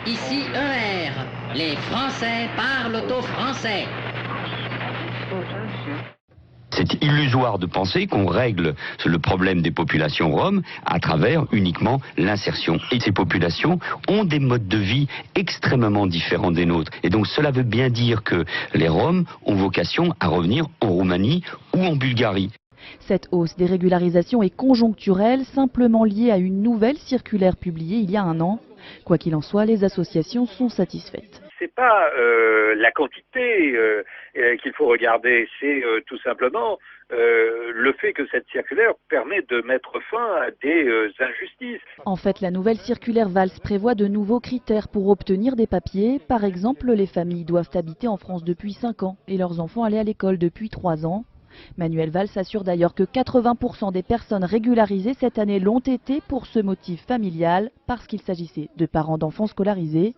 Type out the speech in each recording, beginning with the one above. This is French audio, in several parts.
Ici ER, les Français parlent aux Français. C'est illusoire de penser qu'on règle le problème des populations roms à travers uniquement l'insertion. Et ces populations ont des modes de vie extrêmement différents des nôtres. Et donc cela veut bien dire que les Roms ont vocation à revenir en Roumanie ou en Bulgarie. Cette hausse des régularisations est conjoncturelle, simplement liée à une nouvelle circulaire publiée il y a un an. Quoi qu'il en soit, les associations sont satisfaites. C'est pas la quantité qu'il faut regarder, c'est tout simplement le fait que cette circulaire permet de mettre fin à des injustices. En fait, la nouvelle circulaire Valls prévoit de nouveaux critères pour obtenir des papiers. Par exemple, les familles doivent habiter en France depuis 5 ans et leurs enfants aller à l'école depuis 3 ans. Manuel Valls assure d'ailleurs que 80% des personnes régularisées cette année l'ont été pour ce motif familial, parce qu'il s'agissait de parents d'enfants scolarisés.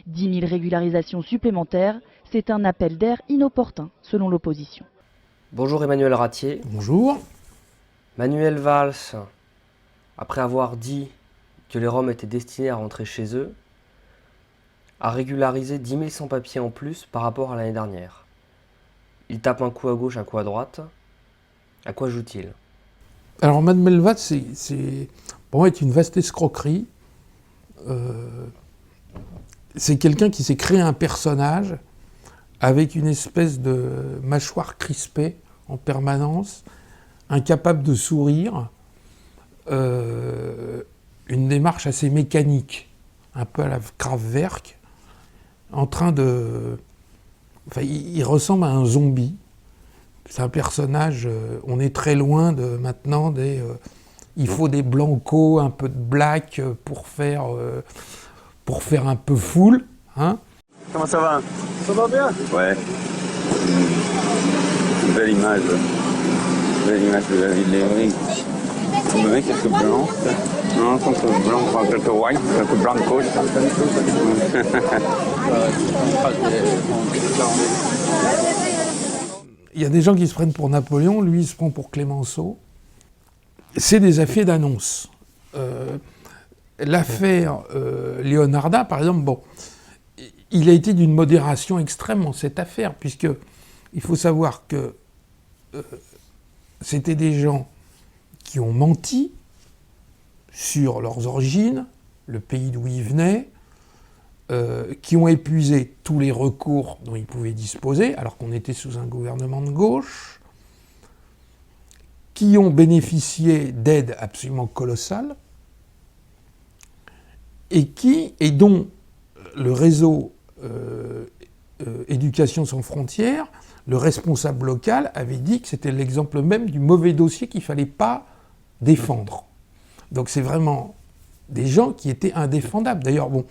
10 000 régularisations supplémentaires, c'est un appel d'air inopportun, selon l'opposition. Bonjour Emmanuel Ratier. Bonjour. Manuel Valls, après avoir dit que les Roms étaient destinés à rentrer chez eux, a régularisé 10 000 sans-papiers en plus par rapport à l'année dernière. Il tape un coup à gauche, un coup à droite. À quoi joue-t-il ? Alors Manuel Valls, c'est pour moi, est une vaste escroquerie. C'est quelqu'un qui s'est créé un personnage avec une espèce de mâchoire crispée en permanence, incapable de sourire, une démarche assez mécanique, un peu à la Kraftwerk, en train de... Enfin, il ressemble à un zombie. C'est un personnage, on est très loin de maintenant des... il faut des blancos, un peu de black pour faire un peu full. Hein. Comment ça va ? Ça va bien ? Ouais. Belle image. Belle image de la ville d'Evry. On me met quelques blancs. Non, quelques blancs, quelques white, quelques blancos. Il y a des gens qui se prennent pour Napoléon, lui il se prend pour Clémenceau. C'est des affaires d'annonce. L'affaire Leonarda, par exemple, bon, il a été d'une modération extrême en cette affaire, puisque il faut savoir que c'était des gens qui ont menti sur leurs origines, le pays d'où ils venaient, qui ont épuisé tous les recours dont ils pouvaient disposer, alors qu'on était sous un gouvernement de gauche, qui ont bénéficié d'aides absolument colossales, et dont le réseau Éducation sans frontières, le responsable local avait dit que c'était l'exemple même du mauvais dossier qu'il ne fallait pas défendre. Donc c'est vraiment des gens qui étaient indéfendables. D'ailleurs, bon,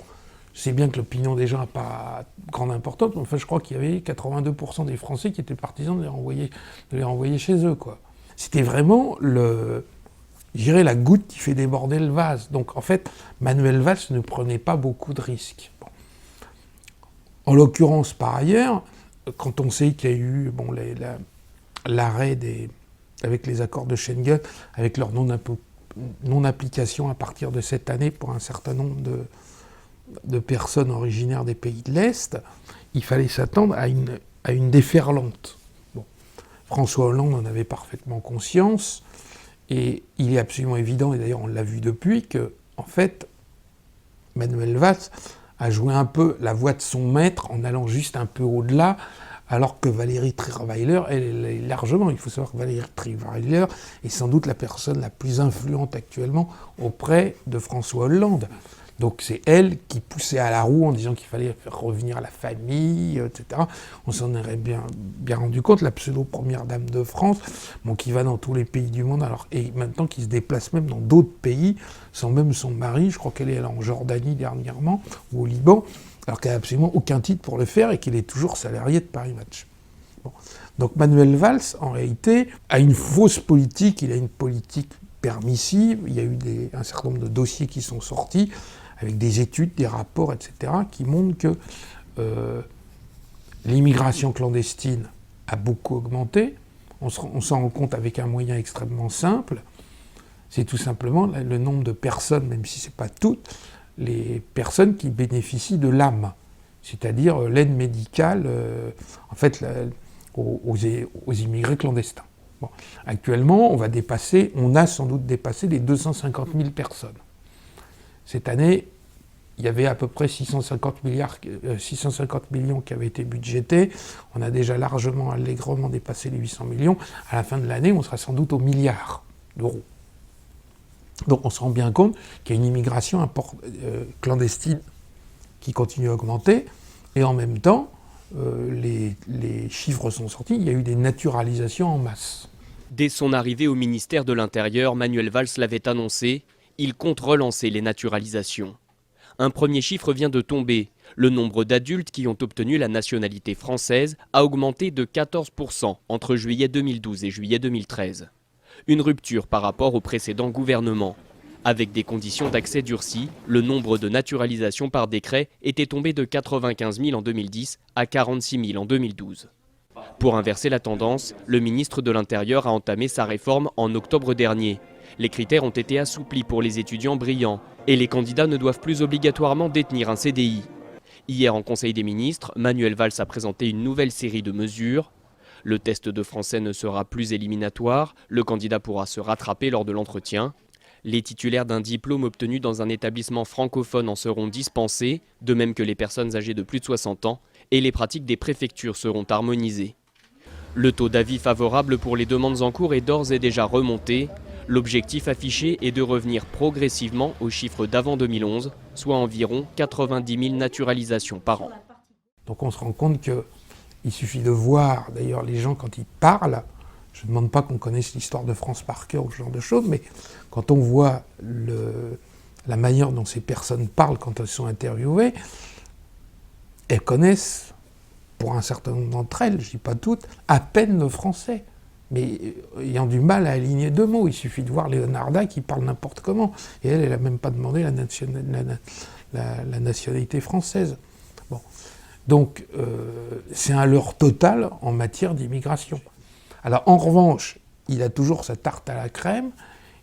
c'est bien que l'opinion des gens n'a pas grande importance, mais enfin je crois qu'il y avait 82% des Français qui étaient partisans de les renvoyer chez eux, quoi. C'était vraiment je dirais la goutte qui fait déborder le vase. Donc en fait, Manuel Valls ne prenait pas beaucoup de risques. Bon. En l'occurrence, par ailleurs, quand on sait qu'il y a eu l'arrêt avec les accords de Schengen, avec leur non-application à partir de cette année pour un certain nombre de personnes originaires des pays de l'Est, il fallait s'attendre à une déferlante. Bon. François Hollande en avait parfaitement conscience, et il est absolument évident, et d'ailleurs on l'a vu depuis, que en fait, Manuel Valls a joué un peu la voix de son maître en allant juste un peu au-delà, alors que Valérie Trierweiler, elle est largement, il faut savoir que Valérie Trierweiler est sans doute la personne la plus influente actuellement auprès de François Hollande. Donc c'est elle qui poussait à la roue en disant qu'il fallait faire revenir la famille, etc. On s'en est bien rendu compte, la pseudo-première dame de France, bon, qui va dans tous les pays du monde, et maintenant qui se déplace même dans d'autres pays, sans même son mari, je crois qu'elle est allée en Jordanie dernièrement, ou au Liban, alors qu'elle n'a absolument aucun titre pour le faire et qu'il est toujours salarié de Paris Match. Bon. Donc Manuel Valls, en réalité, a une fausse politique, il a une politique permissive, il y a eu un certain nombre de dossiers qui sont sortis, avec des études, des rapports, etc., qui montrent que l'immigration clandestine a beaucoup augmenté. On s'en rend compte avec un moyen extrêmement simple, c'est tout simplement le nombre de personnes, même si ce n'est pas toutes, les personnes qui bénéficient de l'AME, c'est-à-dire l'aide médicale aux immigrés clandestins. Bon. Actuellement, on a sans doute dépassé les 250 000 personnes. Cette année, il y avait à peu près 650 millions qui avaient été budgétés. On a déjà allègrement dépassé les 800 millions. À la fin de l'année, on sera sans doute au milliard d'euros. Donc on se rend bien compte qu'il y a une immigration clandestine qui continue à augmenter. Et en même temps, les chiffres sont sortis, il y a eu des naturalisations en masse. Dès son arrivée au ministère de l'Intérieur, Manuel Valls l'avait annoncé, il compte relancer les naturalisations. Un premier chiffre vient de tomber. Le nombre d'adultes qui ont obtenu la nationalité française a augmenté de 14% entre juillet 2012 et juillet 2013. Une rupture par rapport au précédent gouvernement. Avec des conditions d'accès durcies, le nombre de naturalisations par décret était tombé de 95 000 en 2010 à 46 000 en 2012. Pour inverser la tendance, le ministre de l'Intérieur a entamé sa réforme en octobre dernier. Les critères ont été assouplis pour les étudiants brillants et les candidats ne doivent plus obligatoirement détenir un CDI. Hier en Conseil des ministres, Manuel Valls a présenté une nouvelle série de mesures. Le test de français ne sera plus éliminatoire, le candidat pourra se rattraper lors de l'entretien. Les titulaires d'un diplôme obtenu dans un établissement francophone en seront dispensés, de même que les personnes âgées de plus de 60 ans, et les pratiques des préfectures seront harmonisées. Le taux d'avis favorable pour les demandes en cours est d'ores et déjà remonté. L'objectif affiché est de revenir progressivement aux chiffres d'avant 2011, soit environ 90 000 naturalisations par an. Donc on se rend compte qu'il suffit de voir, d'ailleurs les gens quand ils parlent, je ne demande pas qu'on connaisse l'histoire de France par cœur ou ce genre de choses, mais quand on voit la manière dont ces personnes parlent quand elles sont interviewées, elles connaissent, pour un certain nombre d'entre elles, je ne dis pas toutes, à peine le français. Mais ayant du mal à aligner deux mots, il suffit de voir Leonarda qui parle n'importe comment. Et elle n'a même pas demandé la nationalité française. Bon. Donc, c'est un leurre total en matière d'immigration. Alors, en revanche, il a toujours sa tarte à la crème,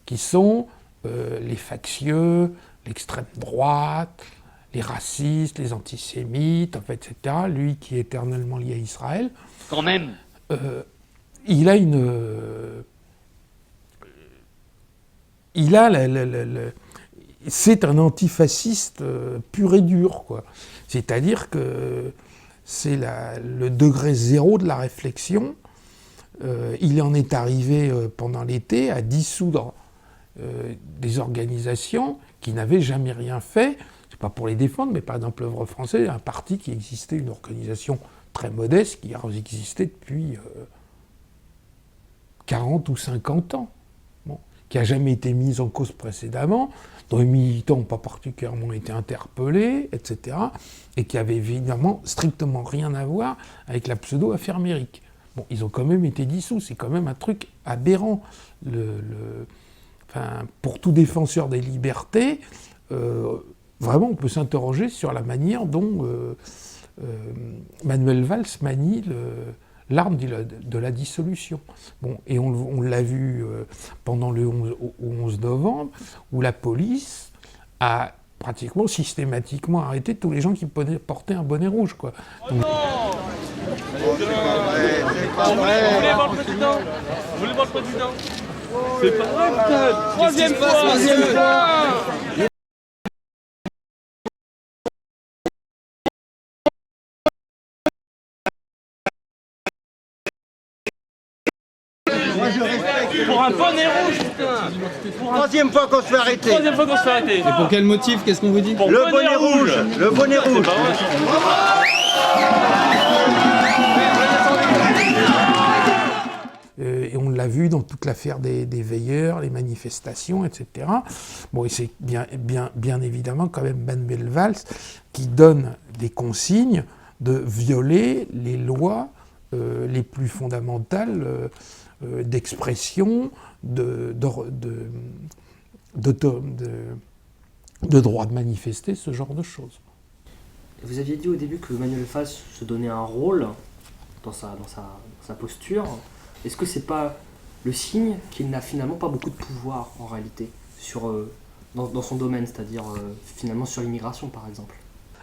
qui sont les factieux, l'extrême droite, les racistes, les antisémites, en fait, etc. Lui qui est éternellement lié à Israël. Quand même. C'est un antifasciste pur et dur, quoi. C'est-à-dire que c'est le degré zéro de la réflexion. Il en est arrivé pendant l'été à dissoudre des organisations qui n'avaient jamais rien fait. C'est pas pour les défendre, mais par exemple l'Œuvre française, un parti qui existait, une organisation très modeste qui a existé depuis 40 ou 50 ans, bon, qui n'a jamais été mise en cause précédemment, dont les militants n'ont pas particulièrement été interpellés, etc., et qui avait évidemment strictement rien à voir avec la pseudo-affaire Méric. Bon, ils ont quand même été dissous, c'est quand même un truc aberrant. Pour tout défenseur des libertés, vraiment on peut s'interroger sur la manière dont Manuel Valls manie l'arme de la dissolution. Bon, et on l'a vu pendant le 11 novembre, où la police a pratiquement systématiquement arrêté tous les gens qui portaient un bonnet rouge, quoi. Donc, Vous voulez voir le président? Vous voulez voir le président? C'est pas vrai, putain! Troisième fois! Pour un bonnet rouge, putain! Troisième fois qu'on se fait arrêter. Troisième fois qu'on se fait arrêter. Et pour quel motif? Qu'est-ce qu'on vous dit? Le bonnet rouge. Le bonnet rouge. Et on l'a vu dans toute l'affaire des veilleurs, les manifestations, etc. Bon, et c'est bien évidemment quand même Manuel Valls qui donne des consignes de violer les lois les plus fondamentales d'expression, de droit de manifester, ce genre de choses. Vous aviez dit au début que Manuel Valls se donnait un rôle dans sa posture. Est-ce que c'est pas le signe qu'il n'a finalement pas beaucoup de pouvoir en réalité dans son domaine, c'est-à-dire finalement sur l'immigration par exemple.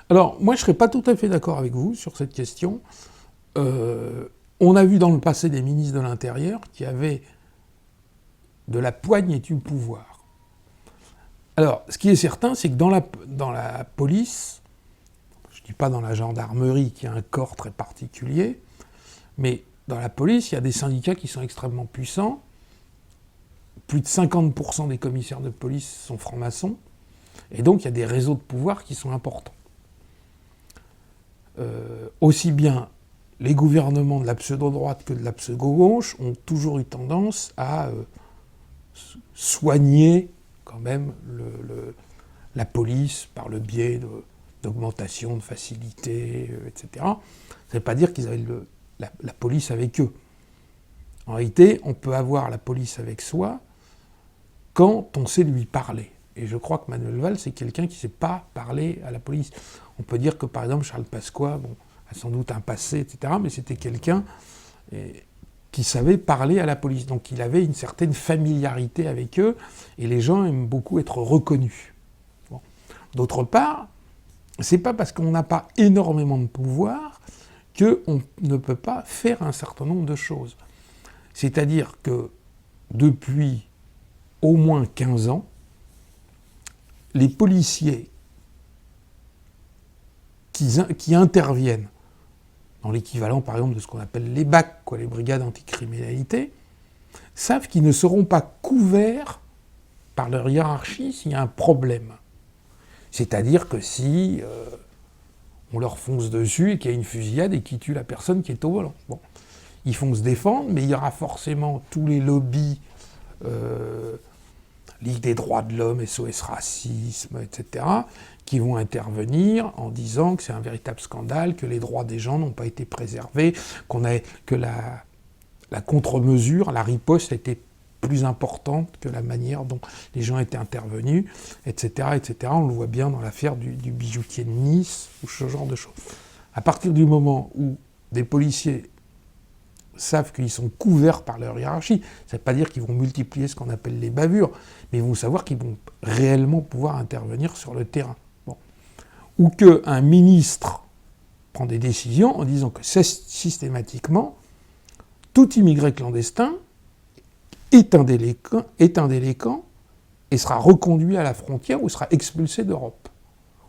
Alors, moi, je ne serais pas tout à fait d'accord avec vous sur cette question. On a vu dans le passé des ministres de l'Intérieur qui avaient de la poigne du pouvoir. Alors, ce qui est certain, c'est que dans la police, je ne dis pas dans la gendarmerie qui a un corps très particulier, mais dans la police, il y a des syndicats qui sont extrêmement puissants. Plus de 50% des commissaires de police sont francs-maçons. Et donc, il y a des réseaux de pouvoir qui sont importants. Aussi bien les gouvernements de la pseudo-droite que de la pseudo-gauche ont toujours eu tendance à soigner quand même la police par le biais d'augmentation, de facilité, etc. Ça ne veut pas dire qu'ils avaient la police avec eux. En réalité, on peut avoir la police avec soi quand on sait lui parler. Et je crois que Manuel Valls, c'est quelqu'un qui ne sait pas parler à la police. On peut dire que, par exemple, Charles Pasqua a sans doute un passé, etc., mais c'était quelqu'un qui savait parler à la police. Donc il avait une certaine familiarité avec eux, et les gens aiment beaucoup être reconnus. Bon. D'autre part, c'est pas parce qu'on n'a pas énormément de pouvoir qu'on ne peut pas faire un certain nombre de choses. C'est-à-dire que depuis au moins 15 ans, les policiers qui interviennent dans l'équivalent, par exemple, de ce qu'on appelle les BAC, les brigades anticriminalité, savent qu'ils ne seront pas couverts par leur hiérarchie s'il y a un problème. C'est-à-dire que si on leur fonce dessus et qu'il y a une fusillade et qu'ils tuent la personne qui est au volant. Bon. Ils vont se défendre, mais il y aura forcément tous les lobbies, Ligue des droits de l'homme, SOS Racisme, etc., qui vont intervenir en disant que c'est un véritable scandale, que les droits des gens n'ont pas été préservés, que la contre-mesure, la riposte était plus importante que la manière dont les gens étaient intervenus, etc., etc. On le voit bien dans l'affaire du bijoutier de Nice, ou ce genre de choses. À partir du moment où des policiers savent qu'ils sont couverts par leur hiérarchie, ça ne veut pas dire qu'ils vont multiplier ce qu'on appelle les bavures, mais ils vont savoir qu'ils vont réellement pouvoir intervenir sur le terrain. Bon. Ou qu'un ministre prend des décisions en disant que systématiquement, tout immigré clandestin est un délinquant et sera reconduit à la frontière ou sera expulsé d'Europe,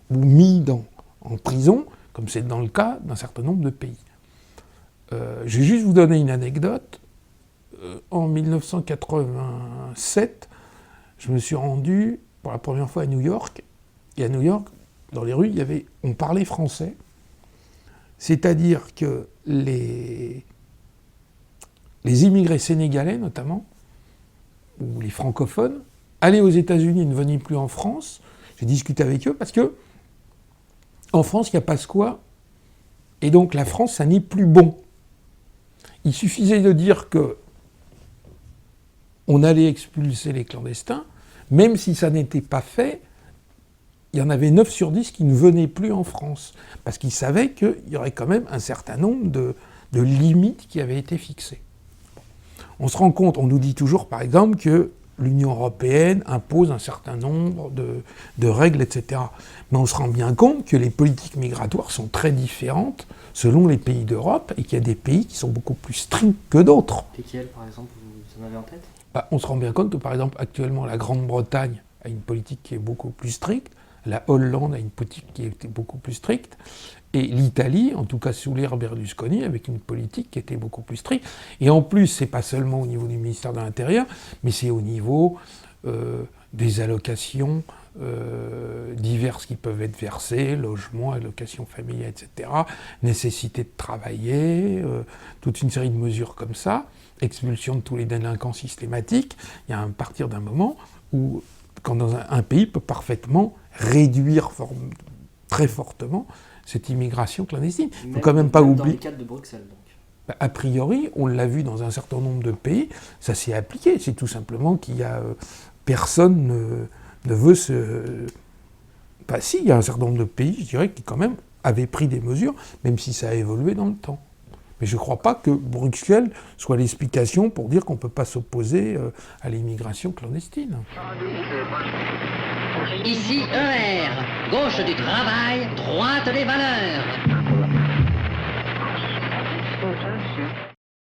ou mis en prison, comme c'est dans le cas d'un certain nombre de pays. Je vais juste vous donner une anecdote. En 1987, je me suis rendu pour la première fois à New York. Et à New York, dans les rues, on parlait français. C'est-à-dire que les immigrés sénégalais, notamment, ou les francophones, allaient aux États-Unis et ne venaient plus en France. J'ai discuté avec eux parce que en France, il y a Pasqua. Et donc la France, ça n'est plus bon. Il suffisait de dire qu'on allait expulser les clandestins, même si ça n'était pas fait, il y en avait 9 sur 10 qui ne venaient plus en France, parce qu'ils savaient qu'il y aurait quand même un certain nombre de limites qui avaient été fixées. On se rend compte, on nous dit toujours par exemple que l'Union européenne impose un certain nombre de règles, etc. Mais on se rend bien compte que les politiques migratoires sont très différentes selon les pays d'Europe et qu'il y a des pays qui sont beaucoup plus stricts que d'autres. Lesquels, par exemple, vous en avez en tête ? On se rend bien compte que, par exemple, actuellement, la Grande-Bretagne a une politique qui est beaucoup plus stricte, la Hollande a une politique qui est beaucoup plus stricte, et l'Italie, en tout cas sous l'ère Berlusconi, avec une politique qui était beaucoup plus stricte. Et en plus, c'est pas seulement au niveau du ministère de l'Intérieur, mais c'est au niveau des allocations diverses qui peuvent être versées, logement, allocations familiales, etc., nécessité de travailler, toute une série de mesures comme ça, expulsion de tous les délinquants systématiques. Il y a à partir d'un moment où, quand dans un pays peut parfaitement réduire très fortement cette immigration clandestine. Il ne faut quand même pas oublier. Dans le cadre de Bruxelles, donc. A priori, on l'a vu dans un certain nombre de pays, ça s'est appliqué. C'est tout simplement qu'il y a personne ne veut se. Bah si, il y a un certain nombre de pays, je dirais, qui quand même avaient pris des mesures, même si ça a évolué dans le temps. Mais je ne crois pas que Bruxelles soit l'explication pour dire qu'on ne peut pas s'opposer à l'immigration clandestine. Ici ER, gauche du travail, droite des valeurs.